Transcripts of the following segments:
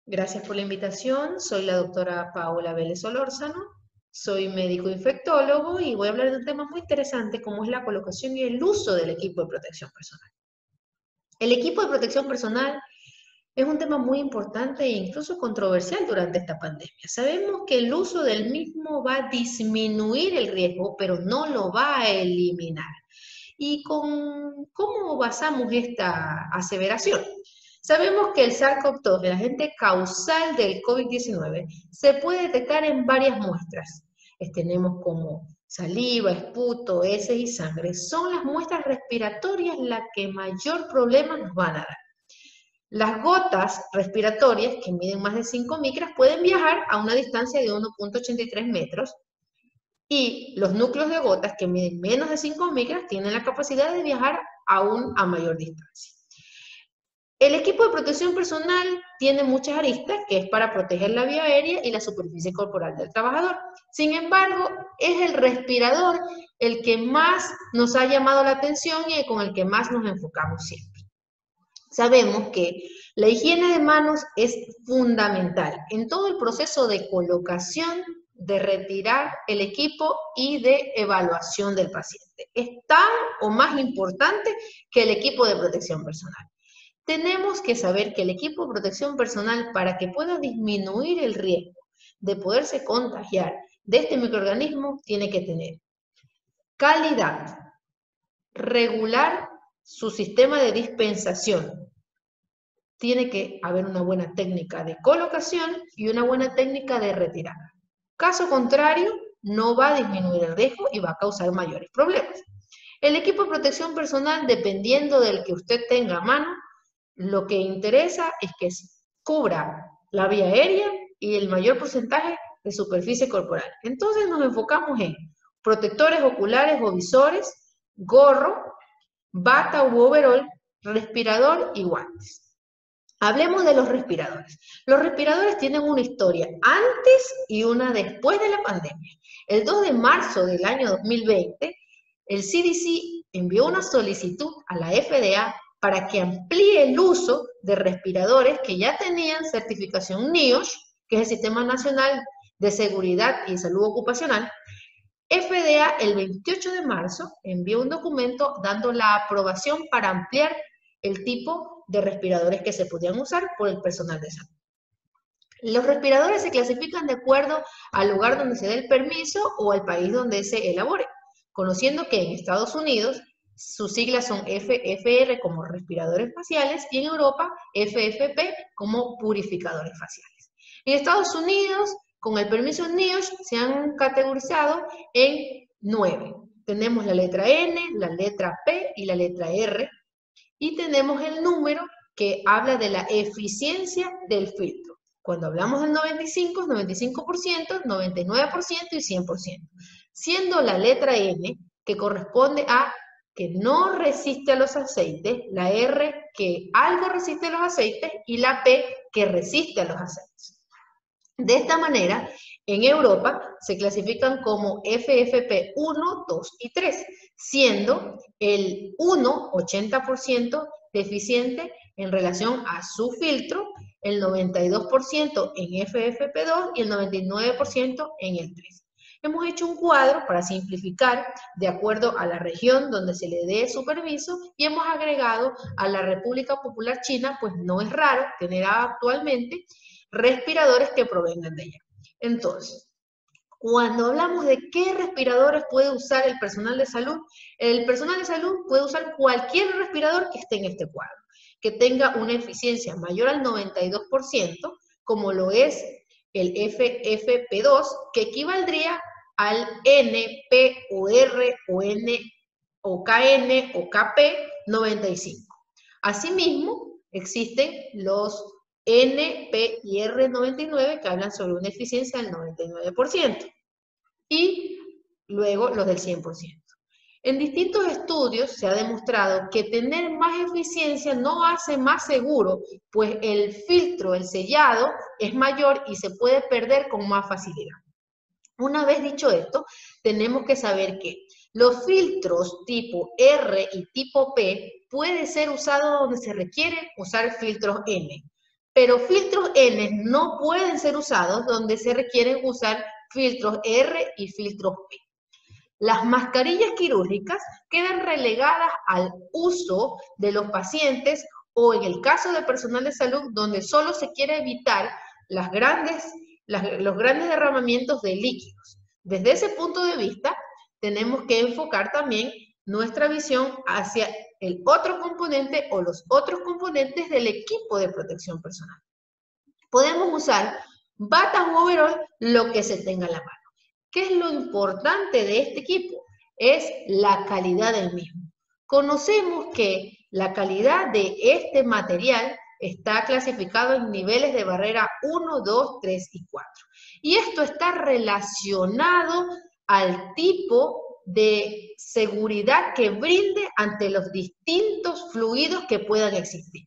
Gracias por la invitación. Soy la doctora Paola Vélez Solórzano. Soy médico infectólogo y voy a hablar de un tema muy interesante como es la colocación y el uso del equipo de protección personal. El equipo de protección personal es un tema muy importante e incluso controversial durante esta pandemia. Sabemos que el uso del mismo va a disminuir el riesgo, pero no lo va a eliminar. ¿Y cómo basamos esta aseveración? Sabemos que el SARS-CoV-2, el agente causal del COVID-19, se puede detectar en varias muestras. Tenemos como saliva, esputo, heces y sangre. Son las muestras respiratorias las que mayor problema nos van a dar. Las gotas respiratorias, que miden más de 5 micras, pueden viajar a una distancia de 1,83 metros y los núcleos de gotas, que miden menos de 5 micras, tienen la capacidad de viajar aún a mayor distancia. El equipo de protección personal tiene muchas aristas, que es para proteger la vía aérea y la superficie corporal del trabajador. Sin embargo, es el respirador el que más nos ha llamado la atención y con el que más nos enfocamos siempre. Sabemos que la higiene de manos es fundamental en todo el proceso de colocación, de retirar el equipo y de evaluación del paciente. Es tan o más importante que el equipo de protección personal. Tenemos que saber que el equipo de protección personal, para que pueda disminuir el riesgo de poderse contagiar de este microorganismo, tiene que tener calidad, regular su sistema de dispensación. Tiene que haber una buena técnica de colocación y una buena técnica de retirada. Caso contrario, no va a disminuir el riesgo y va a causar mayores problemas. El equipo de protección personal, dependiendo del que usted tenga a mano, lo que interesa es que cubra la vía aérea y el mayor porcentaje de superficie corporal. Entonces nos enfocamos en protectores oculares o visores, gorro, bata u overol, respirador y guantes. Hablemos de los respiradores. Los respiradores tienen una historia antes y una después de la pandemia. El 2 de marzo del año 2020, el CDC envió una solicitud a la FDA para que amplíe el uso de respiradores que ya tenían certificación NIOSH, que es el Sistema Nacional de Seguridad y Salud Ocupacional. FDA el 28 de marzo envió un documento dando la aprobación para ampliar el tipo de respiradores que se podían usar por el personal de salud. Los respiradores se clasifican de acuerdo al lugar donde se dé el permiso o al país donde se elabore, conociendo que en Estados Unidos sus siglas son FFR como respiradores faciales y en Europa FFP como purificadores faciales. En Estados Unidos, con el permiso NIOSH, se han categorizado en 9. Tenemos la letra N, la letra P y la letra R. Y tenemos el número que habla de la eficiencia del filtro. Cuando hablamos del 95, es 95%, 99% y 100%. Siendo la letra N, que corresponde a que no resiste a los aceites, la R, que algo resiste a los aceites, y la P, que resiste a los aceites. De esta manera, en Europa se clasifican como FFP 1, 2 y 3, siendo el 1 80% deficiente en relación a su filtro, el 92% en FFP2 y el 99% en el 3. Hemos hecho un cuadro para simplificar de acuerdo a la región donde se le dé su permiso y hemos agregado a la República Popular China, pues no es raro tener actualmente respiradores que provengan de ella. Entonces, cuando hablamos de qué respiradores puede usar el personal de salud puede usar cualquier respirador que esté en este cuadro, que tenga una eficiencia mayor al 92%, como lo es el FFP2, que equivaldría al NP o R o N o KN o KP 95. Asimismo, existen los N, P y R99 que hablan sobre una eficiencia del 99% y luego los del 100%. En distintos estudios se ha demostrado que tener más eficiencia no hace más seguro, pues el filtro, el sellado, es mayor y se puede perder con más facilidad. Una vez dicho esto, tenemos que saber que los filtros tipo R y tipo P puede ser usado donde se requiere usar filtros N. Pero filtros N no pueden ser usados donde se requieren usar filtros R y filtros P. Las mascarillas quirúrgicas quedan relegadas al uso de los pacientes o en el caso de personal de salud donde solo se quiere evitar los grandes derramamientos de líquidos. Desde ese punto de vista, tenemos que enfocar también nuestra visión hacia el otro componente o los otros componentes del equipo de protección personal. Podemos usar batas u overol, lo que se tenga a la mano. ¿Qué es lo importante de este equipo? Es la calidad del mismo. Conocemos que la calidad de este material está clasificado en niveles de barrera 1, 2, 3 y 4. Y esto está relacionado al tipo de seguridad que brinde ante los distintos fluidos que puedan existir.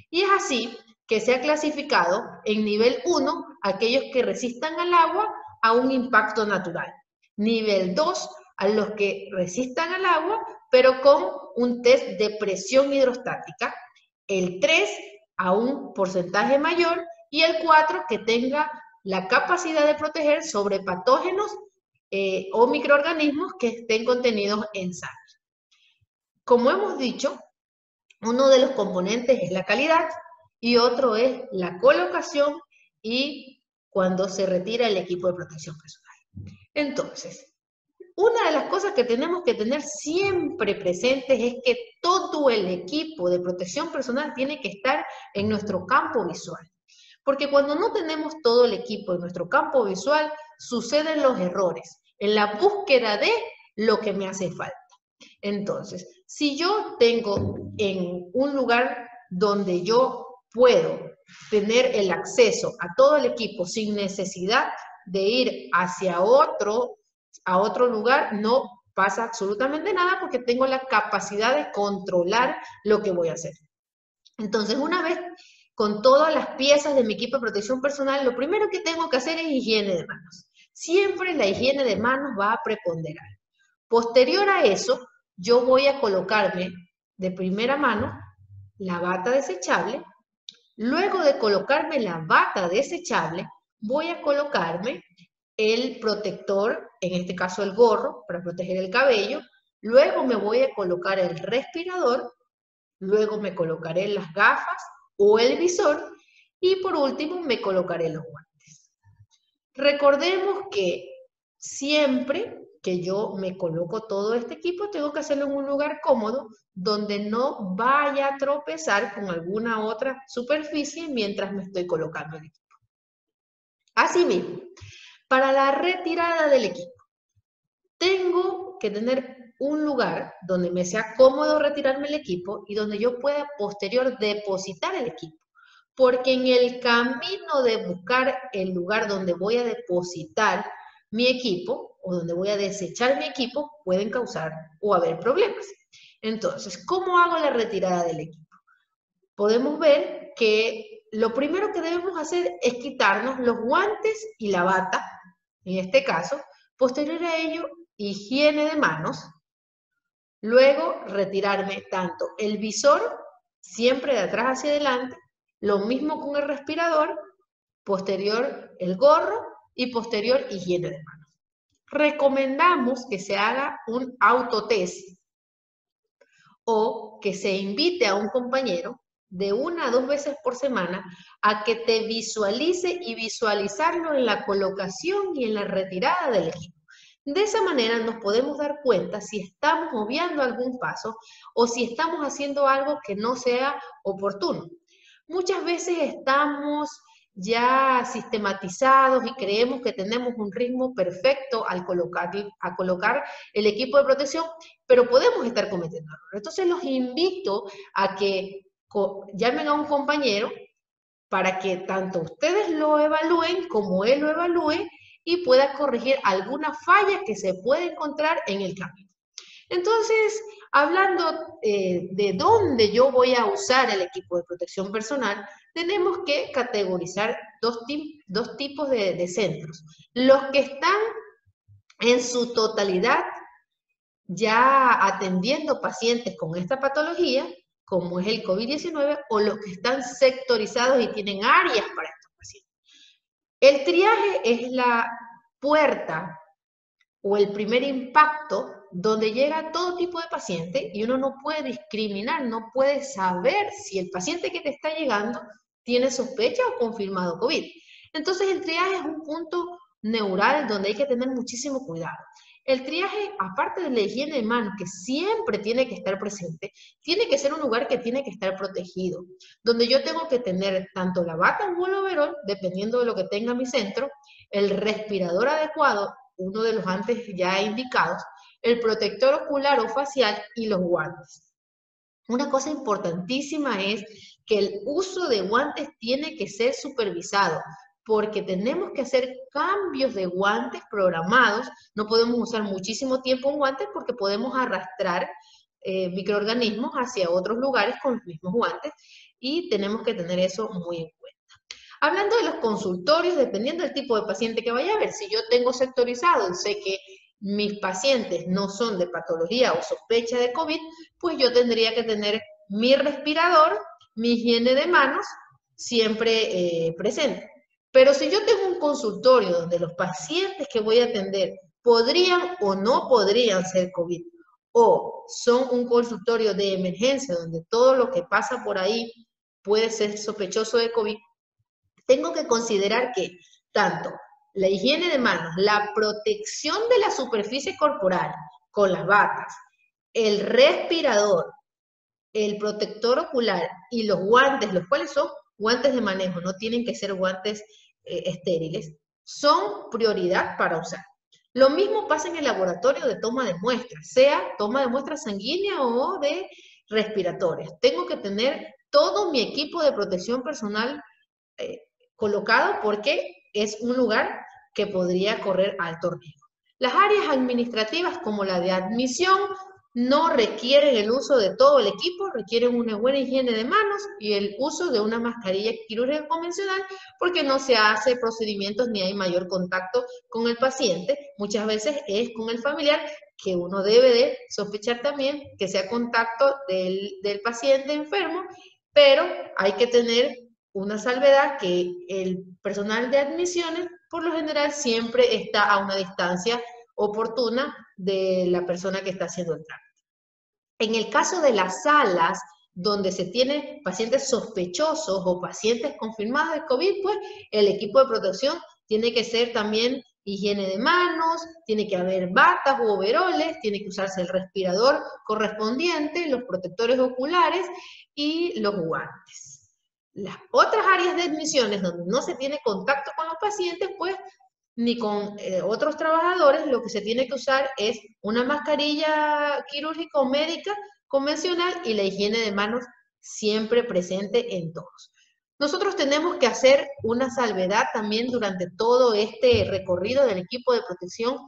Y es así que se ha clasificado en nivel 1 aquellos que resistan al agua a un impacto natural. Nivel 2 a los que resistan al agua, pero con un test de presión hidrostática. El 3 a un porcentaje mayor y el 4 que tenga la capacidad de proteger sobre patógenos o microorganismos que estén contenidos en sangre. Como hemos dicho, uno de los componentes es la calidad y otro es la colocación y cuando se retira el equipo de protección personal. Entonces, una de las cosas que tenemos que tener siempre presentes es que todo el equipo de protección personal tiene que estar en nuestro campo visual. Porque cuando no tenemos todo el equipo en nuestro campo visual, suceden los errores en la búsqueda de lo que me hace falta. Entonces, si yo tengo en un lugar donde yo puedo tener el acceso a todo el equipo sin necesidad de ir hacia a otro lugar, no pasa absolutamente nada porque tengo la capacidad de controlar lo que voy a hacer. Entonces, una vez con todas las piezas de mi equipo de protección personal, lo primero que tengo que hacer es higiene de manos. Siempre la higiene de manos va a preponderar. Posterior a eso, yo voy a colocarme de primera mano la bata desechable. Luego de colocarme la bata desechable, voy a colocarme el protector, en este caso el gorro, para proteger el cabello. Luego me voy a colocar el respirador. Luego me colocaré las gafas o el visor. Y por último me colocaré los guantes. Recordemos que siempre que yo me coloco todo este equipo, tengo que hacerlo en un lugar cómodo, donde no vaya a tropezar con alguna otra superficie mientras me estoy colocando el equipo. Asimismo, para la retirada del equipo, tengo que tener un lugar donde me sea cómodo retirarme el equipo y donde yo pueda posterior depositar el equipo. Porque en el camino de buscar el lugar donde voy a depositar mi equipo o donde voy a desechar mi equipo, pueden causar o haber problemas. Entonces, ¿cómo hago la retirada del equipo? Podemos ver que lo primero que debemos hacer es quitarnos los guantes y la bata, en este caso. Posterior a ello, higiene de manos. Luego, retirarme tanto el visor, siempre de atrás hacia adelante, lo mismo con el respirador, posterior el gorro y posterior higiene de manos. Recomendamos que se haga un autotest o que se invite a un compañero de 1 a 2 veces por semana a que te visualice y visualizarlo en la colocación y en la retirada del equipo. De esa manera nos podemos dar cuenta si estamos obviando algún paso o si estamos haciendo algo que no sea oportuno. Muchas veces estamos ya sistematizados y creemos que tenemos un ritmo perfecto al colocar el equipo de protección, pero podemos estar cometiendo errores. Entonces los invito a que llamen a un compañero para que tanto ustedes lo evalúen como él lo evalúe y pueda corregir alguna falla que se puede encontrar en el camino. Entonces, hablando de dónde yo voy a usar el equipo de protección personal, tenemos que categorizar dos tipos de centros. Los que están en su totalidad ya atendiendo pacientes con esta patología como es el COVID-19, o los que están sectorizados y tienen áreas para estos pacientes. El triaje es la puerta o el primer impacto donde llega todo tipo de paciente y uno no puede discriminar, no puede saber si el paciente que te está llegando tiene sospecha o confirmado COVID. Entonces el triaje es un punto neural donde hay que tener muchísimo cuidado. El triaje, aparte de la higiene de manos, que siempre tiene que estar presente, tiene que ser un lugar que tiene que estar protegido, donde yo tengo que tener tanto la bata o el overol, dependiendo de lo que tenga mi centro, el respirador adecuado, uno de los antes ya indicados, el protector ocular o facial y los guantes. Una cosa importantísima es que el uso de guantes tiene que ser supervisado, porque tenemos que hacer cambios de guantes programados. No podemos usar muchísimo tiempo un guante porque podemos arrastrar microorganismos hacia otros lugares con los mismos guantes y tenemos que tener eso muy en cuenta. Hablando de los consultorios, dependiendo del tipo de paciente que vaya a ver, si yo tengo sectorizado y sé que mis pacientes no son de patología o sospecha de COVID, pues yo tendría que tener mi respirador, mi higiene de manos siempre presente. Pero si yo tengo un consultorio donde los pacientes que voy a atender podrían o no podrían ser COVID, o son un consultorio de emergencia donde todo lo que pasa por ahí puede ser sospechoso de COVID, tengo que considerar que tanto la higiene de manos, la protección de la superficie corporal con las batas, el respirador, el protector ocular y los guantes, los cuales son guantes de manejo, no tienen que ser guantes estériles, son prioridad para usar. Lo mismo pasa en el laboratorio de toma de muestras, sea toma de muestras sanguínea o de respiratorias. Tengo que tener todo mi equipo de protección personal colocado porque es un lugar que podría correr alto riesgo. Las áreas administrativas como la de admisión no requieren el uso de todo el equipo, requieren una buena higiene de manos y el uso de una mascarilla quirúrgica convencional porque no se hace procedimientos ni hay mayor contacto con el paciente. Muchas veces es con el familiar que uno debe de sospechar también que sea contacto del paciente enfermo, pero hay que tener una salvedad que el personal de admisiones por lo general siempre está a una distancia oportuna de la persona que está haciendo el trámite. En el caso de las salas donde se tienen pacientes sospechosos o pacientes confirmados de COVID, pues el equipo de protección tiene que ser también higiene de manos, tiene que haber batas u overoles, tiene que usarse el respirador correspondiente, los protectores oculares y los guantes. Las otras áreas de admisiones donde no se tiene contacto con los pacientes, pues ni con otros trabajadores, lo que se tiene que usar es una mascarilla quirúrgica o médica convencional y la higiene de manos siempre presente en todos. Nosotros tenemos que hacer una salvedad también durante todo este recorrido del equipo de protección,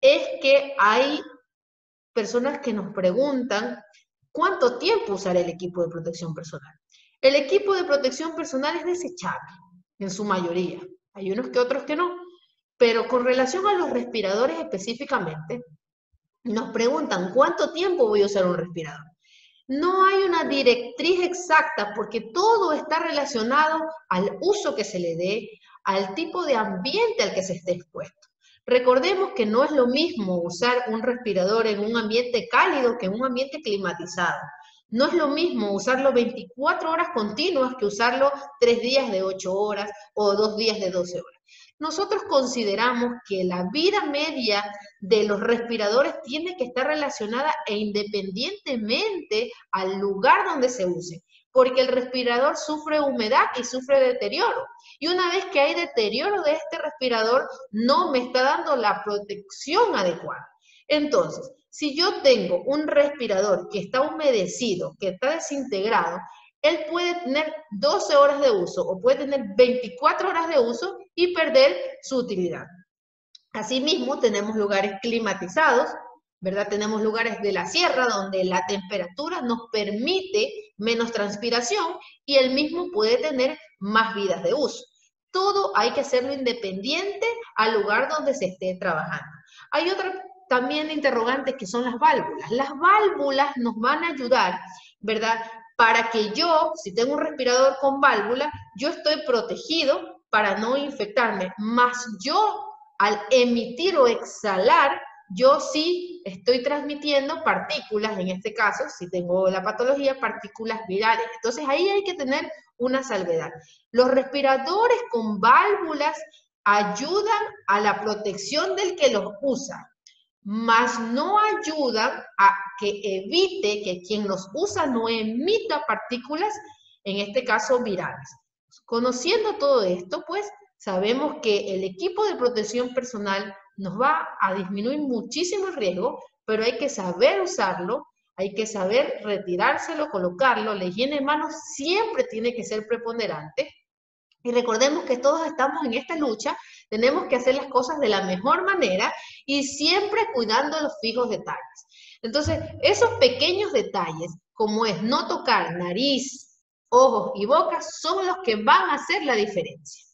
es que hay personas que nos preguntan cuánto tiempo usar el equipo de protección personal. El equipo de protección personal es desechable, en su mayoría. Hay unos que otros que no. Pero con relación a los respiradores específicamente, nos preguntan cuánto tiempo voy a usar un respirador. No hay una directriz exacta porque todo está relacionado al uso que se le dé, al tipo de ambiente al que se esté expuesto. Recordemos que no es lo mismo usar un respirador en un ambiente cálido que en un ambiente climatizado. No es lo mismo usarlo 24 horas continuas que usarlo 3 días de 8 horas o 2 días de 12 horas. Nosotros consideramos que la vida media de los respiradores tiene que estar relacionada e independientemente al lugar donde se use, porque el respirador sufre humedad y sufre deterioro. Y una vez que hay deterioro de este respirador, no me está dando la protección adecuada. Entonces, si yo tengo un respirador que está humedecido, que está desintegrado, él puede tener 12 horas de uso o puede tener 24 horas de uso y perder su utilidad. Asimismo, tenemos lugares climatizados, ¿verdad? Tenemos lugares de la sierra donde la temperatura nos permite menos transpiración y el mismo puede tener más vidas de uso. Todo hay que hacerlo independiente al lugar donde se esté trabajando. Hay otra también interrogante que son las válvulas. Las válvulas nos van a ayudar, ¿verdad?, para que yo, si tengo un respirador con válvula, yo estoy protegido para no infectarme. Más yo, al emitir o exhalar, yo sí estoy transmitiendo partículas, en este caso, si tengo la patología, partículas virales. Entonces ahí hay que tener una salvedad. Los respiradores con válvulas ayudan a la protección del que los usa, mas no ayudan a que evite que quien los usa no emita partículas, en este caso virales. Conociendo todo esto, pues sabemos que el equipo de protección personal nos va a disminuir muchísimo el riesgo, pero hay que saber usarlo, hay que saber retirárselo, colocarlo. La higiene de manos siempre tiene que ser preponderante. Y recordemos que todos estamos en esta lucha, tenemos que hacer las cosas de la mejor manera y siempre cuidando los fijos detalles. Entonces, esos pequeños detalles, como es no tocar nariz, ojos y boca, son los que van a hacer la diferencia.